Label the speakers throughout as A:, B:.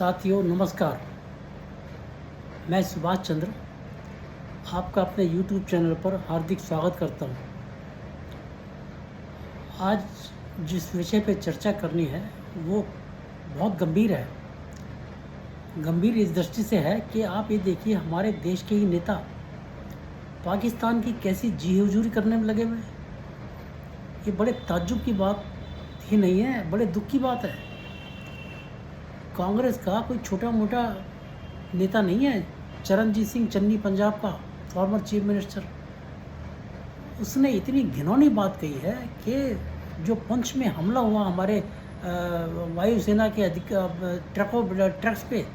A: साथियों नमस्कार। मैं सुभाष चंद्र आपका अपने YouTube चैनल पर हार्दिक स्वागत करता हूं। आज जिस विषय पे चर्चा करनी है वो बहुत गंभीर है। गंभीर इस दृष्टि से है कि आप ये देखिए, हमारे देश के ही नेता पाकिस्तान की कैसी जी हुजूरी करने में लगे हुए हैं। ये बड़े ताज्जुब की बात ही नहीं है, बड़े दुख की बात है। कांग्रेस का कोई छोटा मोटा नेता नहीं है। चरणजीत सिंह चन्नी, पंजाब का फॉर्मर चीफ मिनिस्टर, उसने इतनी घिनौनी बात कही है कि जो पुंछ में हमला हुआ हमारे वायुसेना के ट्रक्स पे,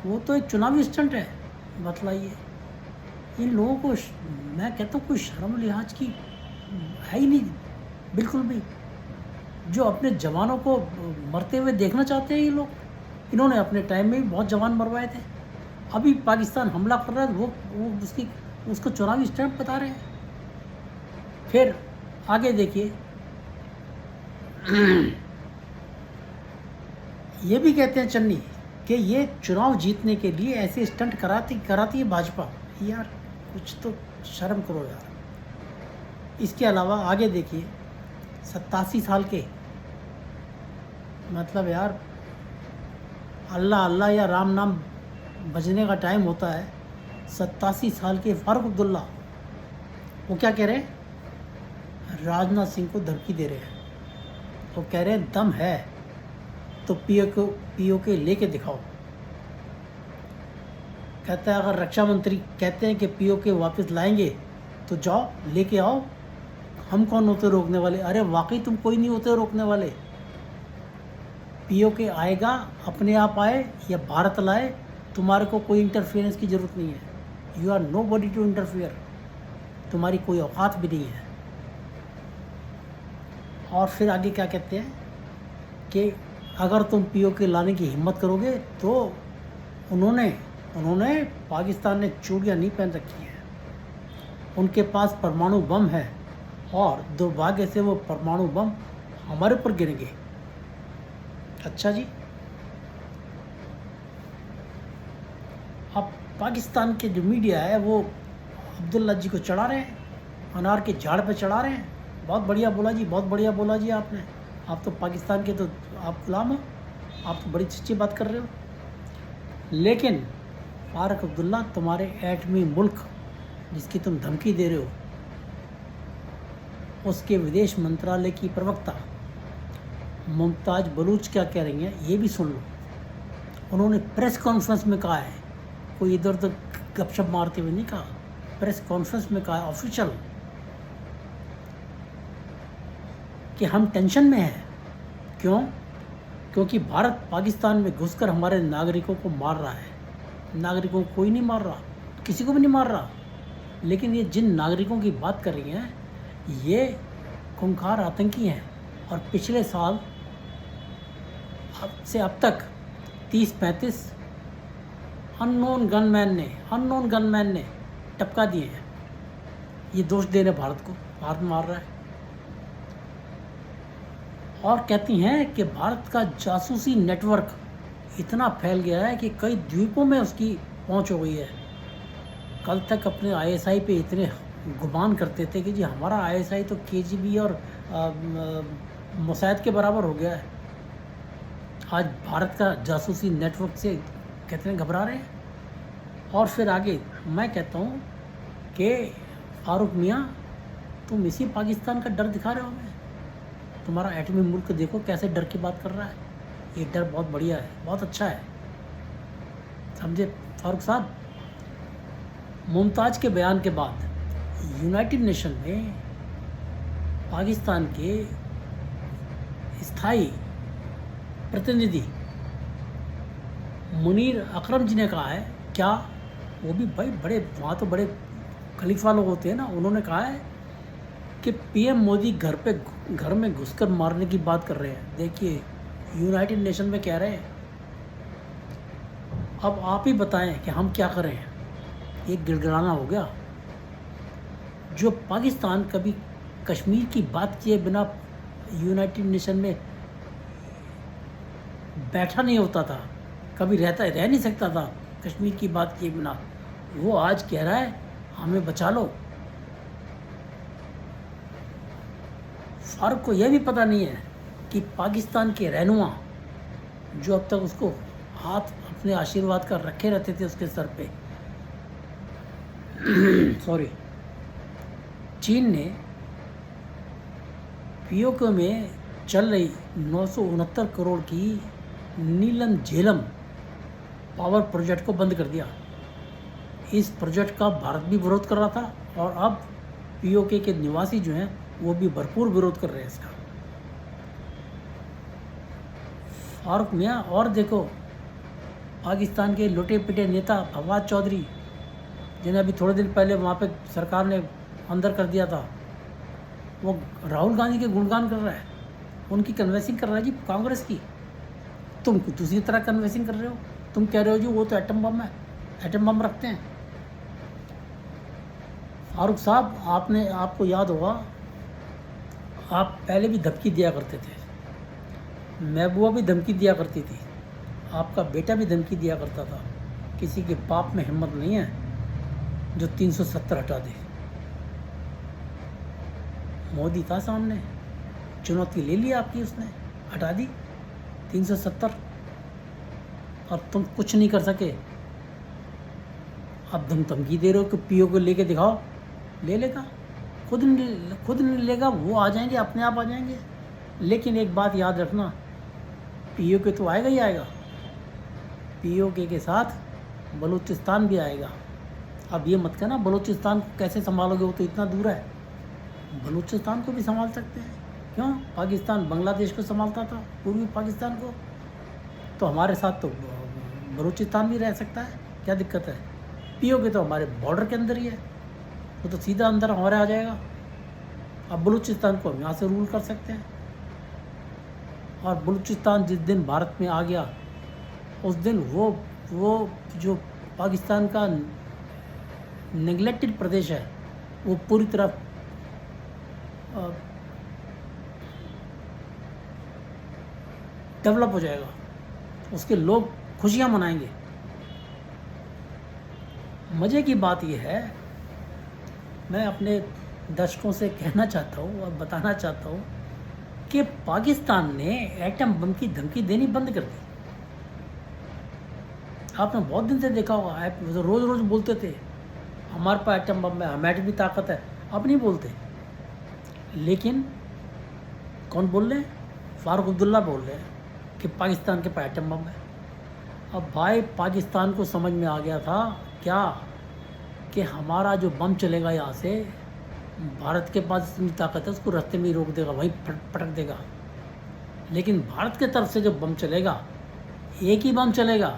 A: वो तो एक चुनावी स्टंट है। बतलाइए, इन लोगों को मैं कहता हूँ कोई शर्म लिहाज की है ही नहीं बिल्कुल भी। जो अपने जवानों को मरते हुए देखना चाहते हैं ये लोग। इन्होंने अपने टाइम में भी बहुत जवान मरवाए थे। अभी पाकिस्तान हमला कर रहा है, वो उसको चुनावी स्टंट बता रहे हैं। फिर आगे देखिए, ये भी कहते हैं चन्नी कि ये चुनाव जीतने के लिए ऐसे स्टंट कराती है भाजपा। यार कुछ तो शर्म करो यार। इसके अलावा आगे देखिए, 87 साल के, मतलब यार अल्लाह अल्लाह या राम नाम बजने का टाइम होता है। 87 साल के फारूक अब्दुल्ला, वो क्या कह रहे हैं? राजनाथ सिंह को धमकी दे रहे हैं। वो कह रहे हैं दम है तो पीओके लेके दिखाओ। कहता है अगर रक्षा मंत्री कहते हैं कि पीओके वापस लाएंगे तो जाओ लेके आओ, हम कौन होते रोकने वाले। अरे वाकई तुम कोई नहीं होते रोकने वाले। पीओके आएगा, अपने आप आए या भारत लाए, तुम्हारे को कोई इंटरफेरेंस की ज़रूरत नहीं है। You are nobody to interfere, तुम्हारी कोई औकात भी नहीं है। और फिर आगे क्या कहते हैं कि अगर तुम पीओके लाने की हिम्मत करोगे तो उन्होंने पाकिस्तान ने चूड़ियाँ नहीं पहन रखी हैं, उनके पास परमाणु बम है और दुर्भाग्य से वो परमाणु बम हमारे ऊपर गिरेंगे। अच्छा जी, अब पाकिस्तान के जो मीडिया है वो अब्दुल्ला जी को चढ़ा रहे हैं, अनार के झाड़ पे चढ़ा रहे हैं। बहुत बढ़िया बोला जी, बहुत बढ़िया बोला जी आपने। आप तो पाकिस्तान के तो आप गुलाम हो, आप तो बड़ी सच्ची बात कर रहे हो। लेकिन फारूक अब्दुल्ला, तुम्हारे एटमी मुल्क जिसकी तुम धमकी दे रहे हो, उसके विदेश मंत्रालय की प्रवक्ता मुमताज़ बलूच क्या कह रही हैं ये भी सुन लो। उन्होंने प्रेस कॉन्फ्रेंस में कहा है, कोई इधर उधर गपशप मारते हुए नहीं कहा, प्रेस कॉन्फ्रेंस में कहा ऑफिशियल कि हम टेंशन में हैं। क्यों? क्योंकि भारत पाकिस्तान में घुसकर हमारे नागरिकों को मार रहा है। नागरिकों को कोई नहीं मार रहा, किसी को भी नहीं मार रहा, लेकिन ये जिन नागरिकों की बात कर रही हैं ये खूंखार आतंकी हैं। और पिछले साल से अब तक 30-35 अननोन गनमैन ने टपका दिए हैं। ये दोष दे रहे भारत को, भारत मार रहा है। और कहती हैं कि भारत का जासूसी नेटवर्क इतना फैल गया है कि कई द्वीपों में उसकी पहुंच हो गई है। कल तक अपने आईएसआई पे इतने गुमान करते थे कि जी हमारा आईएसआई तो केजीबी और मोसाद के बराबर हो गया है। आज भारत का जासूसी नेटवर्क से कितने घबरा रहे हैं। और फिर आगे मैं कहता हूँ कि फारूक मियाँ, तुम इसी पाकिस्तान का डर दिखा रहे हो हमें। तुम्हारा एटमी मुल्क देखो कैसे डर की बात कर रहा है। ये डर बहुत बढ़िया है, बहुत अच्छा है, समझे फारूक साहब। मुमताज़ के बयान के बाद यूनाइटेड नेशन में पाकिस्तान के स्थायी प्रतिनिधि मुनीर अकरम जी ने कहा है, क्या वो भी भाई बड़े वहाँ तो बड़े खलीफा लोग होते हैं ना, उन्होंने कहा है कि पीएम मोदी घर में घुसकर मारने की बात कर रहे हैं। देखिए यूनाइटेड नेशन में कह रहे हैं, अब आप ही बताएं कि हम क्या करें। ये गिड़गिड़ाना हो गया। जो पाकिस्तान कभी कश्मीर की बात किए बिना यूनाइटेड नेशन में बैठा नहीं होता था, कभी रह नहीं सकता था कश्मीर की बात किए बिना। वो आज कह रहा है हमें बचा लो। फारूक को यह भी पता नहीं है कि पाकिस्तान के रहनुमा जो अब तक उसको हाथ अपने आशीर्वाद का रखे रहते थे उसके सर पे सॉरी, चीन ने पीओके में चल रही 969 करोड़ की नीलम झेलम पावर प्रोजेक्ट को बंद कर दिया। इस प्रोजेक्ट का भारत भी विरोध कर रहा था और अब पीओके के निवासी जो हैं वो भी भरपूर विरोध कर रहे हैं इसका। फारूक मियाँ और देखो, पाकिस्तान के लुटे पिटे नेता फवाद चौधरी जिन्हें अभी थोड़े दिन पहले वहाँ पे सरकार ने अंदर कर दिया था, वो राहुल गांधी के गुणगान कर रहा है, उनकी कन्वेंसिंग कर रहा है जी कांग्रेस की। तुम दूसरी तरह कन्वेंसिंग कर रहे हो, तुम कह रहे हो जी वो तो एटम बम है, एटम बम रखते हैं। फारूक साहब, आपको याद होगा, आप पहले भी धमकी दिया करते थे, महबूबा भी धमकी दिया करती थी, आपका बेटा भी धमकी दिया करता था। किसी के बाप में हिम्मत नहीं है जो 370 हटा दे। मोदी था सामने, चुनौती ले ली आपकी, उसने हटा दी 370 और तुम कुछ नहीं कर सके। अब तुम धमकी दे रहे हो कि पीओ को लेके दिखाओ, ले लेगा, खुद नहीं लेगा, वो आ जाएंगे, अपने आप आ जाएंगे। लेकिन एक बात याद रखना, पीओके तो आएगा ही आएगा, पीओके के साथ बलूचिस्तान भी आएगा। अब ये मत कहना बलूचिस्तान को कैसे संभालोगे, वो तो इतना दूर है। बलूचिस्तान को भी संभाल सकते हैं, क्यों? पाकिस्तान बांग्लादेश को संभालता था, पूर्वी पाकिस्तान को, तो हमारे साथ तो बलूचिस्तान भी रह सकता है, क्या दिक्कत है? पीओके तो हमारे बॉर्डर के अंदर ही है, वो तो सीधा अंदर हमारे आ जाएगा। अब बलूचिस्तान को हम यहाँ से रूल कर सकते हैं। और बलूचिस्तान जिस दिन भारत में आ गया, उस दिन वो जो पाकिस्तान का नेग्लेक्टेड प्रदेश है, वो पूरी तरह डेवलप हो जाएगा, उसके लोग खुशियाँ मनाएंगे। मज़े की बात यह है, मैं अपने दर्शकों से कहना चाहता हूँ और बताना चाहता हूँ कि पाकिस्तान ने एटम बम की धमकी देनी बंद कर दी। आपने बहुत दिन से देखा होगा, आप रोज़ रोज़ बोलते थे हमारे पास एटम बम है, हमारी भी ताकत है, अब नहीं बोलते। लेकिन कौन बोल रहे हैं? फारूक अब्दुल्ला बोल रहे हैं कि पाकिस्तान के पास एटम बम है। अब भाई, पाकिस्तान को समझ में आ गया था क्या कि हमारा जो बम चलेगा यहाँ से, भारत के पास इतनी ताकत है, उसको रास्ते में ही रोक देगा, वहीं पटक देगा। लेकिन भारत के तरफ से जो बम चलेगा, एक ही बम चलेगा,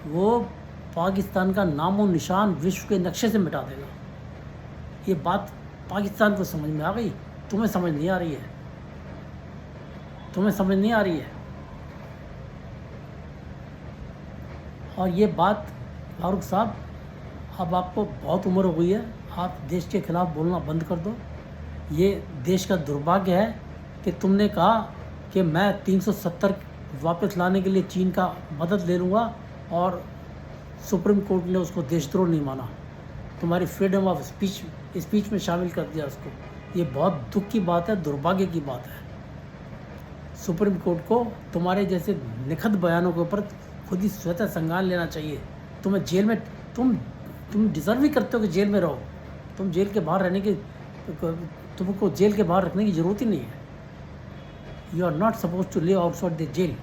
A: वो पाकिस्तान का नामो निशान विश्व के नक्शे से मिटा देगा। ये बात पाकिस्तान को समझ में आ गई, तुम्हें समझ नहीं आ रही है, तुम्हें समझ नहीं आ रही है। और ये बात फारूक साहब, अब आपको बहुत उम्र हो गई है, आप देश के खिलाफ बोलना बंद कर दो। ये देश का दुर्भाग्य है कि तुमने कहा कि मैं 370 वापस लाने के लिए चीन का मदद ले लूँगा और सुप्रीम कोर्ट ने उसको देशद्रोह नहीं माना, तुम्हारी फ्रीडम ऑफ स्पीच में शामिल कर दिया उसको। ये बहुत दुख की बात है, दुर्भाग्य की बात है। सुप्रीम कोर्ट को तुम्हारे जैसे निखत बयानों के ऊपर खुद ही स्वतः संज्ञान लेना चाहिए। तुम्हें जेल में, तुम डिज़र्व भी करते हो कि जेल में रहो। तुम जेल के बाहर रहने की, तुमको जेल के बाहर रखने की ज़रूरत ही नहीं है। You are not suppose to live outside the jail.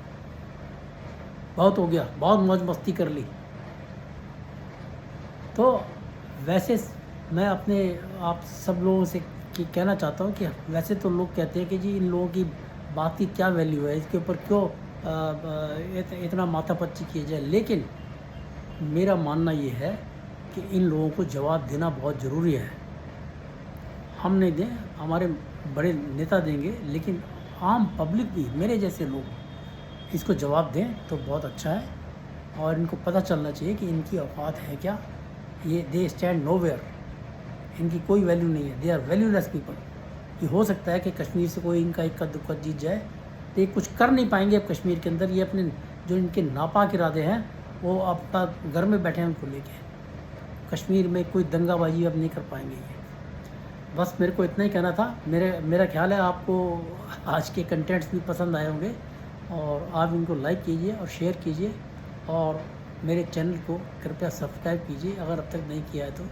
A: बहुत हो गया, बहुत मौज मस्ती कर ली। तो वैसे मैं अपने आप सब लोगों से कहना चाहता हूँ कि वैसे तो लोग कहते हैं कि जी इन लोगों की बात की क्या वैल्यू है, इसके ऊपर क्यों इतना माथापच्ची किया जाए। लेकिन मेरा मानना ये है कि इन लोगों को जवाब देना बहुत ज़रूरी है। हम नहीं दें, हमारे बड़े नेता देंगे, लेकिन आम पब्लिक भी, मेरे जैसे लोग इसको जवाब दें तो बहुत अच्छा है। और इनको पता चलना चाहिए कि इनकी औकात है क्या। ये दे स्टैंड नोवेयर, इनकी कोई वैल्यू नहीं है, दे आर वैल्यूलेस पीपल। ये हो सकता है कि कश्मीर से कोई इनका इक्का दुक्का जीत जाए, तो ये कुछ कर नहीं पाएंगे अब कश्मीर के अंदर। ये अपने जो इनके नापाक इरादे हैं वो आपका घर में बैठे हैं उनको लेके। कश्मीर में कोई दंगाबाजी अब नहीं कर पाएंगे ये। बस मेरे को इतना ही कहना था। मेरा ख्याल है आपको आज के कंटेंट्स भी पसंद आए होंगे, और आप इनको लाइक कीजिए और शेयर कीजिए, और मेरे चैनल को कृपया सब्सक्राइब कीजिए अगर अब तक नहीं किया है तो,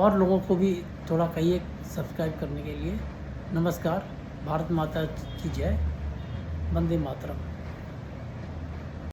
A: और लोगों को भी थोड़ा कहिए सब्सक्राइब करने के लिए। नमस्कार, भारत माता की जय, वंदे मातरम।